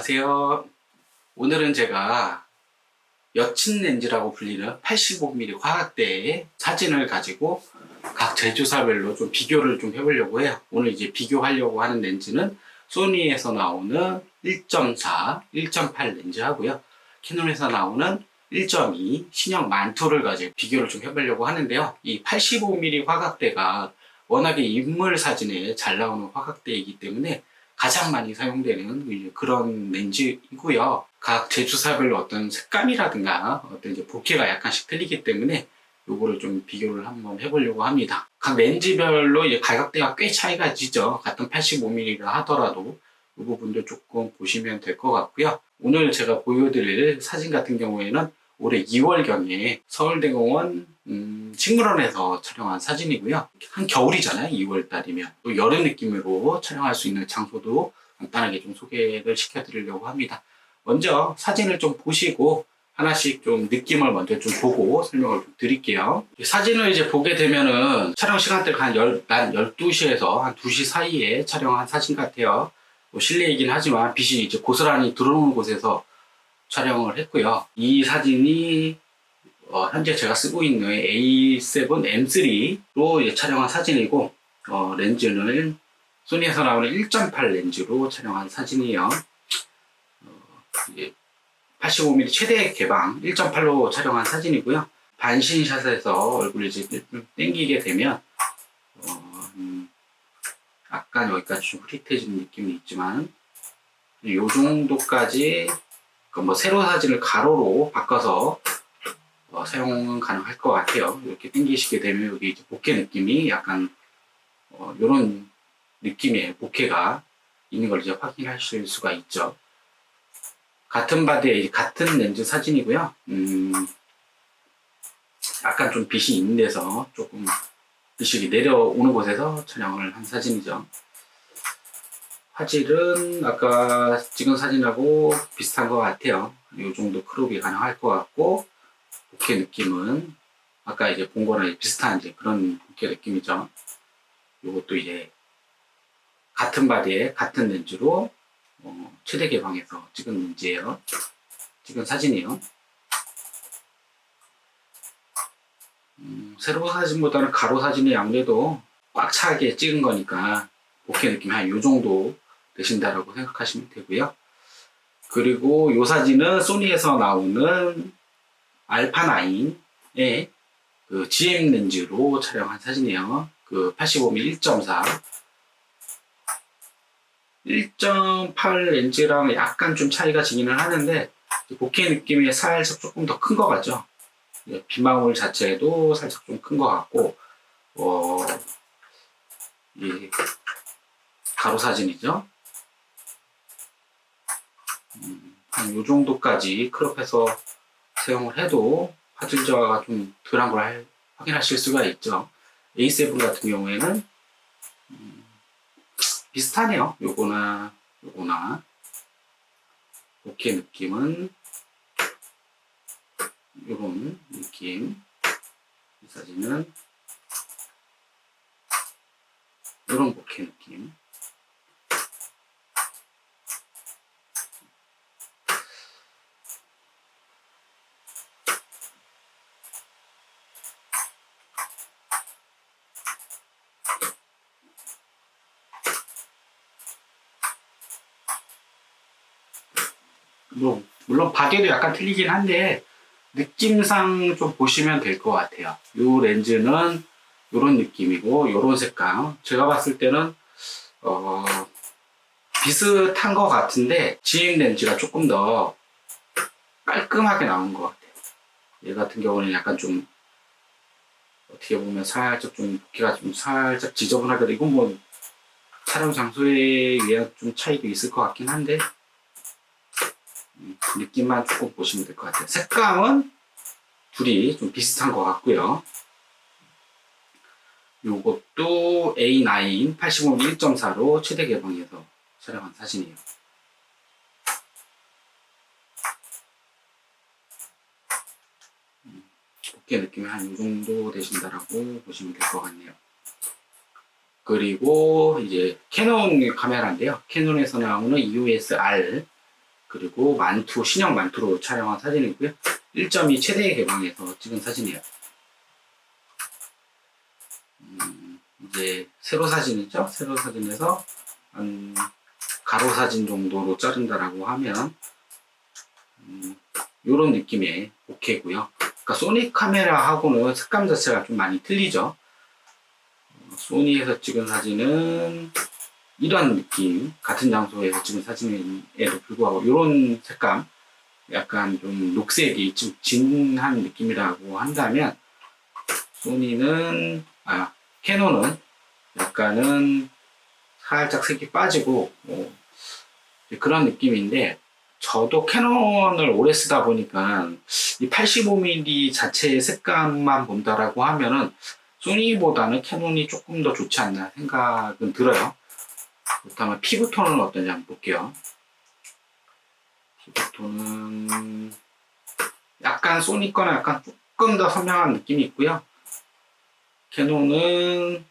안녕하세요. 오늘은 제가 여친 렌즈라고 불리는 85mm 화각대의 사진을 가지고 각 제조사별로 좀 비교를 좀 해보려고 해요. 오늘 이제 비교하려고 하는 렌즈는 소니에서 나오는 1.4, 1.8 렌즈 하고요. 캐논에서 나오는 1.2 신형 만투를 가지고 비교를 좀 해보려고 하는데요. 이 85mm 화각대가 워낙에 인물 사진에 잘 나오는 화각대이기 때문에 가장 많이 사용되는 그런 렌즈이고요. 각 제조사별로 어떤 색감이라든가 어떤 이제 보케가 약간씩 틀리기 때문에 요거를 좀 비교를 한번 해보려고 합니다. 각 렌즈별로 이제 가격대가 꽤 차이가 지죠. 같은 85mm라 하더라도 이 부분도 조금 보시면 될 것 같고요. 오늘 제가 보여드릴 사진 같은 경우에는 올해 2월경에 서울대공원 식물원에서 촬영한 사진이고요. 한 겨울이잖아요. 2월달이면. 또 여름 느낌으로 촬영할 수 있는 장소도 간단하게 좀 소개를 시켜드리려고 합니다. 먼저 사진을 좀 보시고 하나씩 좀 느낌을 먼저 좀 보고 설명을 좀 드릴게요. 사진을 이제 보게 되면은 촬영 시간대가 한 12시에서 한 2시 사이에 촬영한 사진 같아요. 뭐 실내이긴 하지만 빛이 이제 고스란히 들어오는 곳에서 촬영을 했고요. 이 사진이 현재 제가 쓰고 있는 A7M3로 촬영한 사진이고, 렌즈는 소니에서 나오는 1.8 렌즈로 촬영한 사진이에요. 85mm 최대 개방 1.8로 촬영한 사진이고요. 반신샷에서 얼굴을 이제 당기게 되면 약간 여기까지 좀 흐릿해지는 느낌이 있지만 이 정도까지 뭐 세로 사진을 가로로 바꿔서 사용은 가능할 것 같아요. 이렇게 당기시게 되면 여기 이제 보케 느낌이 약간 이런 느낌의 보케가 있는 걸 이제 확인하실 수가 있죠. 같은 바디에 같은 렌즈 사진이고요. 약간 좀 빛이 있는 데서 조금 빛이 내려오는 곳에서 촬영을 한 사진이죠. 화질은 아까 찍은 사진하고 비슷한 것 같아요. 이 정도 크롭이 가능할 것 같고, 보케 느낌은 아까 이제 본 거랑 비슷한 이제 그런 보케 느낌이죠. 이것도 이제 같은 바디에 같은 렌즈로 최대 개방해서 찍은 렌즈예요. 찍은 사진이에요. 세로 사진보다는 가로 사진이 아무래도 꽉 차게 찍은 거니까 보케 느낌이 한 이 정도 되신다라고 생각하시면 되고요. 그리고 이 사진은 소니에서 나오는 알파9의 그 GM 렌즈로 촬영한 사진이에요. 그 85mm 1.4, 1.8 렌즈랑 약간 좀 차이가 지기는 하는데 보케 느낌이 살짝 조금 더 큰 것 같죠. 빛망울 자체도 살짝 좀 큰 것 같고, 이 가로 사진이죠. 한 요 정도까지 크롭해서 사용을 해도 화질 저하가 좀 덜한 걸 확인하실 수가 있죠. A7 같은 경우에는 비슷하네요. 요거나 보케 느낌은 요런 느낌, 이 사진은 요런 보케 느낌. 물론 바디도 약간 틀리긴 한데 느낌상 좀 보시면 될 것 같아요. 이 렌즈는 이런 느낌이고 이런 색감. 제가 봤을 때는 비슷한 것 같은데 GM 렌즈가 조금 더 깔끔하게 나온 것 같아요. 얘 같은 경우는 약간 좀 어떻게 보면 살짝 좀 보케가 좀 살짝 지저분하게, 이건 뭐 촬영 장소에 의한 좀 차이도 있을 것 같긴 한데 느낌만 조금 보시면 될 것 같아요. 색감은 둘이 좀 비슷한 것 같고요. 요것도 A9 85mm 1.4로 최대 개방해서 촬영한 사진이에요. 보케 느낌이 한 이 정도 되신다라고 보시면 될 것 같네요. 그리고 이제 캐논 카메라인데요. 캐논에서 나오는 EOS R 그리고 만투, 신형 만투로 촬영한 사진이고요. 1.2 최대 개방에서 찍은 사진이에요. 이제 세로 사진이죠. 세로 사진에서 한 가로 사진 정도로 자른다라고 하면 이런 느낌의 오케이고요. 그러니까 소니 카메라하고는 색감 자체가 좀 많이 틀리죠. 소니에서 찍은 사진은 이런 느낌, 같은 장소에서 찍은 사진에도 불구하고 이런 색감, 약간 좀 녹색이 좀 진한 느낌이라고 한다면 캐논은 약간은 살짝 색이 빠지고 그런 느낌인데, 저도 캐논을 오래 쓰다 보니까 이 85mm 자체의 색감만 본다라고 하면은 소니보다는 캐논이 조금 더 좋지 않나 생각은 들어요. 그렇다면 피부톤은 어떤지 한번 볼게요. 피부톤은 약간 소니 거는 약간 조금 더 선명한 느낌이 있고요. 캐논은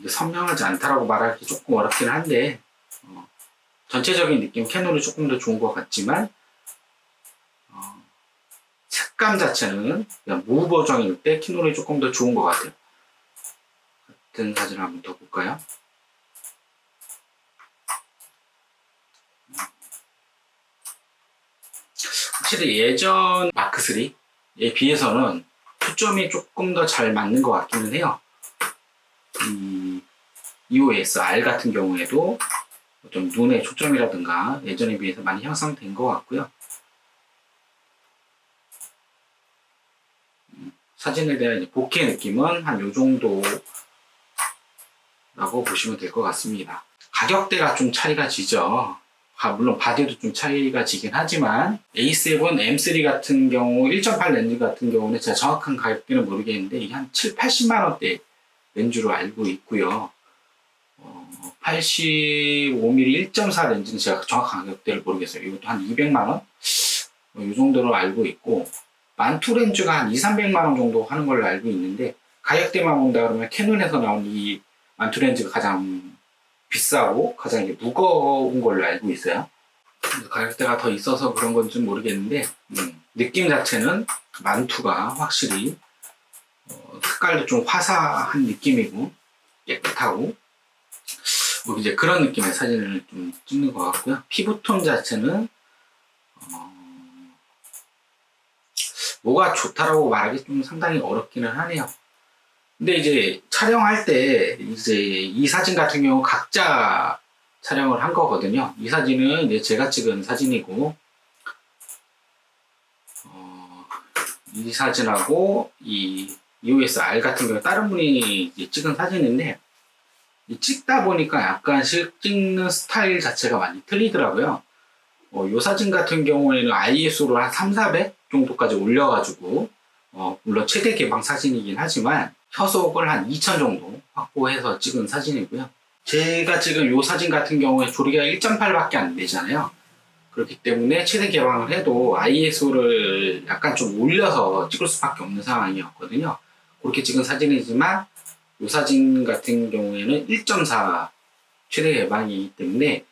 선명하지 않다라고 말하기 조금 어렵긴 한데 전체적인 느낌 캐논이 조금 더 좋은 것 같지만 색감 자체는 그냥 무 버전일 때 캐논이 조금 더 좋은 것 같아요. 같은 사진을 한번 더 볼까요? 확실히 예전 마크3에 비해서는 초점이 조금 더 잘 맞는 것 같기는 해요. EOS R 같은 경우에도 좀 눈의 초점이라든가 예전에 비해서 많이 향상된 것 같고요. 사진에 대한 보케 느낌은 한 요 정도라고 보시면 될 것 같습니다. 가격대가 좀 차이가 지죠. 물론 바디도 좀 차이가 지긴 하지만 A7, M3 같은 경우 1.8 렌즈 같은 경우는 제가 정확한 가격대는 모르겠는데 이게 한 7, 80만 원대 렌즈로 알고 있고요. 85mm 1.4 렌즈는 제가 정확한 가격대를 모르겠어요. 이것도 한 200만 원? 이 정도로 알고 있고, 만투 렌즈가 한 2, 300만 원 정도 하는 걸로 알고 있는데, 가격대만 본다 그러면 캐논에서 나온 이 만투 렌즈가 가장 비싸고 가장 무거운 걸로 알고 있어요. 가격대가 더 있어서 그런 건지 모르겠는데 느낌 자체는 만투가 확실히 색깔도 좀 화사한 느낌이고 깨끗하고 이제 그런 느낌의 사진을 좀 찍는 것 같고요. 피부톤 자체는 뭐가 좋다라고 말하기 좀 상당히 어렵기는 하네요. 근데 이제 촬영할 때 이제 이 사진 같은 경우 각자 촬영을 한 거거든요. 이 사진은 이제 제가 찍은 사진이고, 이 사진하고 이 EOS R 같은 경우 다른 분이 찍은 사진인데, 찍다 보니까 약간씩 찍는 스타일 자체가 많이 틀리더라고요. 이 사진 같은 경우에는 ISO를 한 3, 400 정도까지 올려가지고, 물론 최대 개방 사진이긴 하지만, 효속을 한 2000 정도 확보해서 찍은 사진이고요. 제가 찍은 이 사진 같은 경우에 조리가 1.8밖에 안 되잖아요. 그렇기 때문에 최대 개방을 해도 ISO를 약간 좀 올려서 찍을 수밖에 없는 상황이었거든요. 그렇게 찍은 사진이지만 이 사진 같은 경우에는 1.4 최대 개방이기 때문에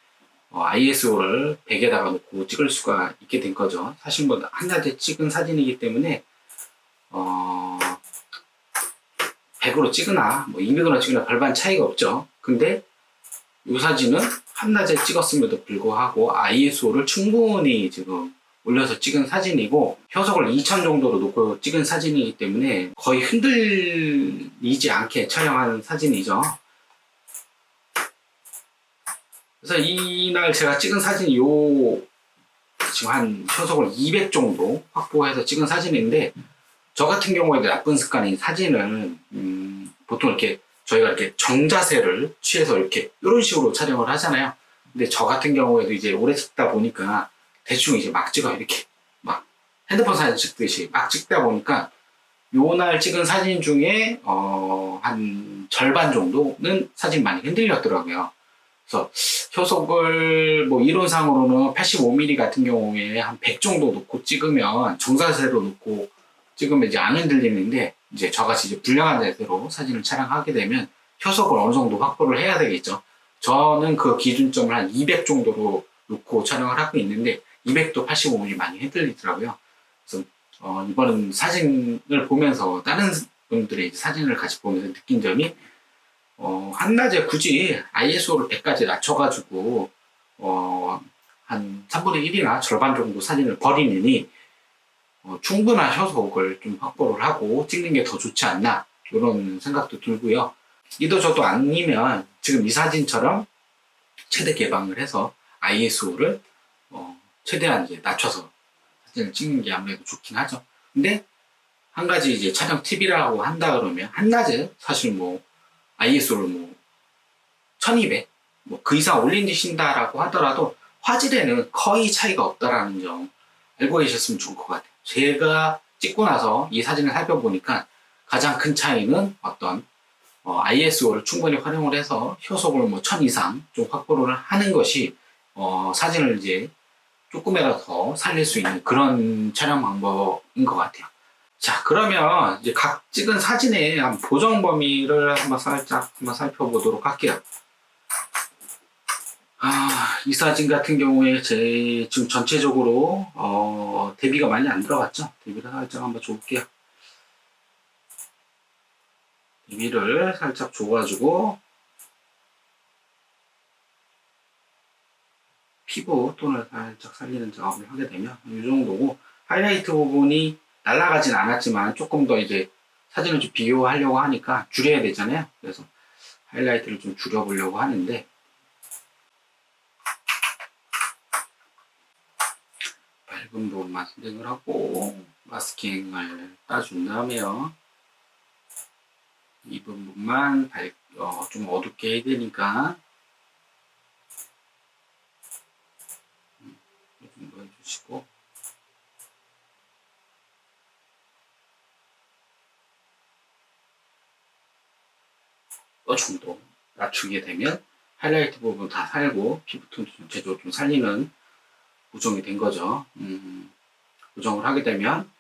ISO를 100에다가 놓고 찍을 수가 있게 된 거죠. 사실 뭐 한낮에 찍은 사진이기 때문에 100으로 찍으나 뭐 200으로 찍으나 별반 차이가 없죠. 근데 이 사진은 한낮에 찍었음에도 불구하고 ISO를 충분히 지금 올려서 찍은 사진이고 효속을 2000 정도로 놓고 찍은 사진이기 때문에 거의 흔들리지 않게 촬영한 사진이죠. 그래서 이날 제가 찍은 사진이 지금 한 효속을 200 정도 확보해서 찍은 사진인데, 저 같은 경우에 나쁜 습관인 사진을 보통 이렇게 저희가 이렇게 정자세를 취해서 이렇게 이런 식으로 촬영을 하잖아요. 근데 저 같은 경우에도 이제 오래 찍다 보니까 대충 이제 막 찍어요. 이렇게 막 핸드폰 사진 찍듯이 막 찍다 보니까 요날 찍은 사진 중에 한 절반 정도는 사진 많이 흔들렸더라고요. 그래서 효속을 뭐 이론상으로는 85mm 같은 경우에 한 100 정도 놓고 찍으면 정자세로 놓고 찍으면 이제 안 흔들리는데, 이제 저같이 이제 불량한 자세로 사진을 촬영하게 되면 효속을 어느 정도 확보를 해야 되겠죠. 저는 그 기준점을 한 200 정도로 놓고 촬영을 하고 있는데 200도 85mm 많이 흔들리더라고요. 그래서 이번 사진을 보면서 다른 분들의 사진을 같이 보면서 느낀 점이 한낮에 굳이 ISO를 100까지 낮춰가지고 한 3분의 1이나 절반 정도 사진을 버리느니 충분한 효소를 좀 확보를 하고 찍는 게 더 좋지 않나 이런 생각도 들고요. 이도저도 아니면 지금 이 사진처럼 최대 개방을 해서 ISO를 최대한 이제 낮춰서 사진을 찍는 게 아무래도 좋긴 하죠. 근데 한 가지 이제 촬영 팁이라고 한다 그러면 한낮에 사실 뭐 ISO를 뭐 1200, 뭐 그 이상 올리신다라고 하더라도 화질에는 거의 차이가 없다라는 점 알고 계셨으면 좋을 것 같아요. 제가 찍고 나서 이 사진을 살펴보니까 가장 큰 차이는 어떤 ISO를 충분히 활용을 해서 효소를 뭐 1000 이상 좀 확보를 하는 것이 사진을 이제 조금이라도 더 살릴 수 있는 그런 촬영 방법인 것 같아요. 자, 그러면 이제 각 찍은 사진의 보정 범위를 한번 살짝 살펴보도록 할게요. 이 사진 같은 경우에 지금 전체적으로 대비가 많이 안 들어갔죠? 대비를 살짝 한번 줘볼게요. 대비를 살짝 줘가지고 피부 톤을 살짝 살리는 작업을 하게 되면 이 정도고, 하이라이트 부분이 날아가진 않았지만 조금 더 이제 사진을 좀 비교하려고 하니까 줄여야 되잖아요. 그래서 하이라이트를 좀 줄여보려고 하는데, 밝은 부분만 선택을 하고 마스킹을 따준 다음에요. 이 부분만 좀 어둡게 해야 되니까 이 정도 해주시고, 이 정도 낮추게 되면 하이라이트 부분 다 살고 피부톤 전체적으로 좀 살리는 보정이 된 거죠. 보정을 하게 되면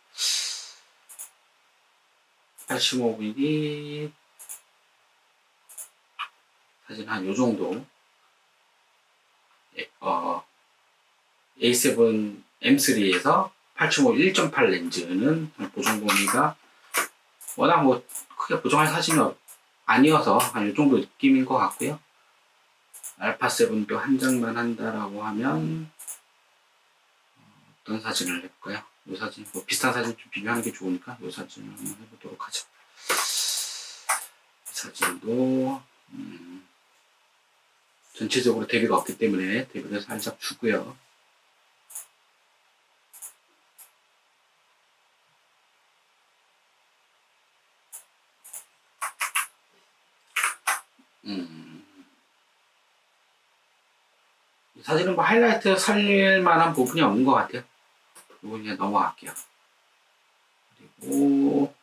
85mm 사진 한 요 정도, A7 M3에서 8.5 1.8 렌즈는 보정 범위가 워낙 뭐 크게 보정할 사진은 아니어서 한 요 정도 느낌인 것 같고요. 알파7도 한 장만 한다라고 하면 어떤 사진을 해볼까요? 이 사진, 뭐 비슷한 사진 좀 비교하는 게 좋으니까 이 사진을 한번 해보도록 하죠. 이 사진도 전체적으로 대비가 없기 때문에 대비를 살짝 주고요. 이 사진은 뭐 하이라이트 살릴 만한 부분이 없는 것 같아요. 그 부분 그냥 넘어갈게요. 그리고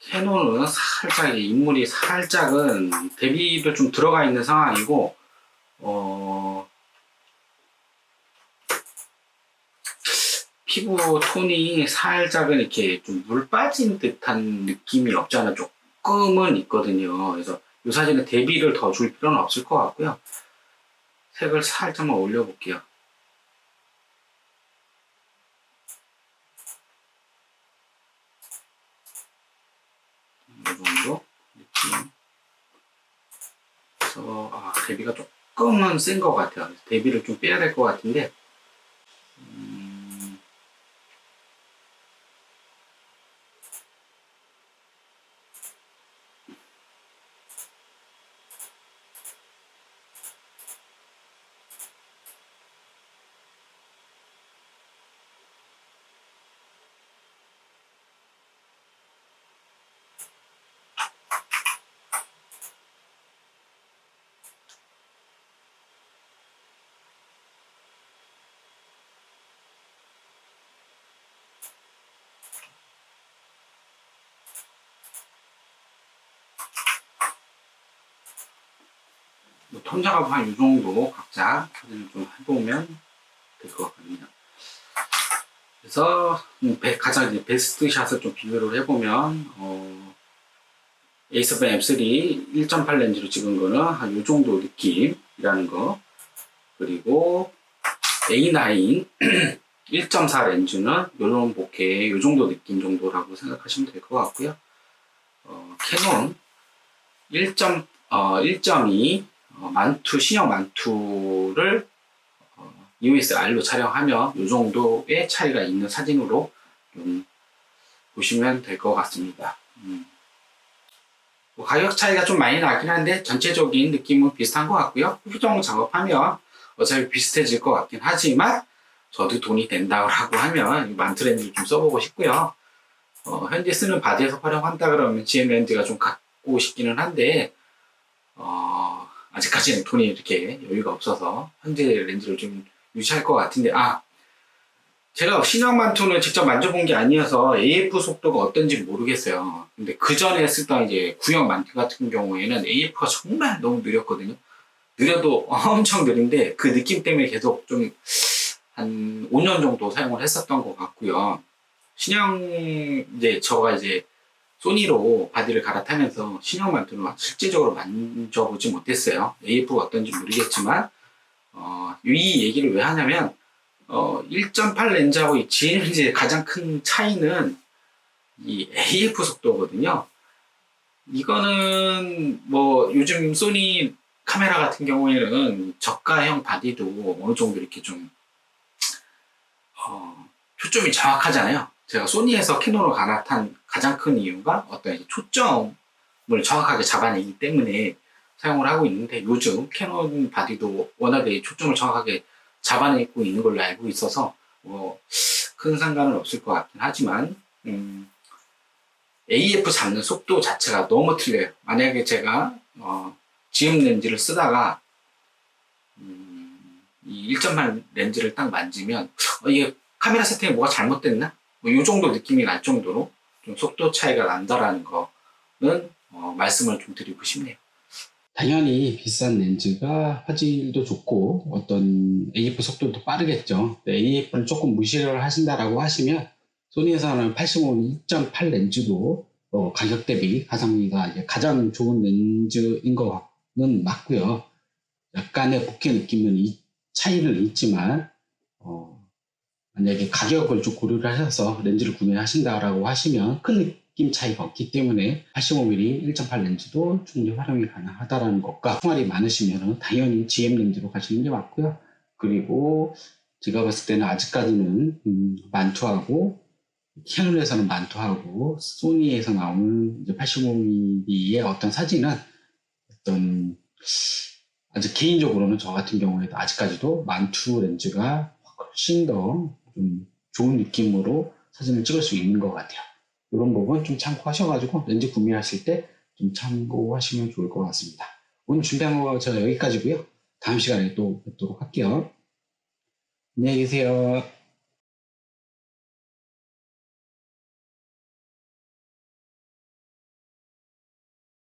캐논은 살짝 인물이 살짝은 대비도 좀 들어가 있는 상황이고, 피부 톤이 살짝은 이렇게 좀 물 빠진 듯한 느낌이 없지 않아 조금은 있거든요. 그래서 이 사진에 대비를 더 줄 필요는 없을 것 같고요. 색을 살짝만 올려볼게요. 이 정도 느낌. 그래서 대비가 조금은 센 것 같아요. 대비를 좀 빼야 될 것 같은데, 톤 작업 한 이 정도 각자 사진을 좀 해보면 될 것 같거든요. 그래서 가장 이제 베스트 샷을 좀 비교를 해보면 에이스펜 M3 1.8 렌즈로 찍은 거는 한 요 정도 느낌이라는 거. 그리고 A9 1.4 렌즈는 요런 보케 요 정도 느낌 정도라고 생각하시면 될 것 같고요. 캐논 1.2 만투, 신형 만투를 EOS-R로 촬영하면 이 정도의 차이가 있는 사진으로 좀 보시면 될 것 같습니다. 가격 차이가 좀 많이 나긴 한데 전체적인 느낌은 비슷한 것 같고요. 후정 작업하면 어차피 비슷해질 것 같긴 하지만 저도 돈이 된다고 하면 만투 렌즈를 좀 써보고 싶고요. 현재 쓰는 바디에서 활용한다 그러면 GM 렌즈가 좀 갖고 싶기는 한데 아직까지는 돈이 이렇게 여유가 없어서 현재 렌즈를 좀 유지할 것 같은데 제가 신형 만투는 직접 만져본 게 아니어서 AF 속도가 어떤지 모르겠어요. 근데 그 전에 쓰던 이제 구형 만투 같은 경우에는 AF가 정말 너무 느렸거든요. 느려도 엄청 느린데 그 느낌 때문에 계속 좀 한 5년 정도 사용을 했었던 것 같고요. 신형 저가 소니로 바디를 갈아타면서 신형 만투는 실제적으로 만져보지 못했어요. AF가 어떤지 모르겠지만 이 얘기를 왜 하냐면 1.8 렌즈하고 이 GM 렌즈의 가장 큰 차이는 이 AF 속도거든요. 이거는 뭐 요즘 소니 카메라 같은 경우에는 저가형 바디도 어느 정도 이렇게 좀 초점이 정확하잖아요. 제가 소니에서 캐논으로 갈아탄 가장 큰 이유가 어떤 초점을 정확하게 잡아내기 때문에 사용을 하고 있는데 요즘 캐논 바디도 워낙에 초점을 정확하게 잡아내고 있는 걸로 알고 있어서 큰 상관은 없을 것 같긴 하지만 AF 잡는 속도 자체가 너무 틀려요. 만약에 제가 GM 렌즈를 쓰다가 이 1.8 렌즈를 딱 만지면 이게 카메라 세팅이 뭐가 잘못됐나? 이 정도 느낌이 날 정도로 좀 속도 차이가 난다라는 거는 말씀을 좀 드리고 싶네요. 당연히 비싼 렌즈가 화질도 좋고 어떤 AF 속도도 빠르겠죠. AF를 조금 무시를 하신다라고 하시면 소니에서는 85mm 2.8 렌즈도 가격 대비 가성비가 가장 좋은 렌즈인 거는 맞고요. 약간의 bokeh 느낌은 차이는 있지만 만약에 가격을 좀 고려를 하셔서 렌즈를 구매하신다라고 하시면 큰 느낌 차이가 없기 때문에 85mm 1.8 렌즈도 충분히 활용이 가능하다는 것과 총알이 많으시면 당연히 GM 렌즈로 가시는 게 맞고요. 그리고 제가 봤을 때는 아직까지는 만투하고 캐논에서는 만투하고 소니에서 나오는 85mm의 어떤 사진은 아직 개인적으로는 저 같은 경우에도 아직까지도 만투 렌즈가 훨씬 더 좀 좋은 느낌으로 사진을 찍을 수 있는 것 같아요. 이런 부분 좀 참고하셔가지고 렌즈 구매하실 때 좀 참고하시면 좋을 것 같습니다. 오늘 준비한 거 저 여기까지고요. 다음 시간에 또 뵙도록 할게요. 안녕히 계세요.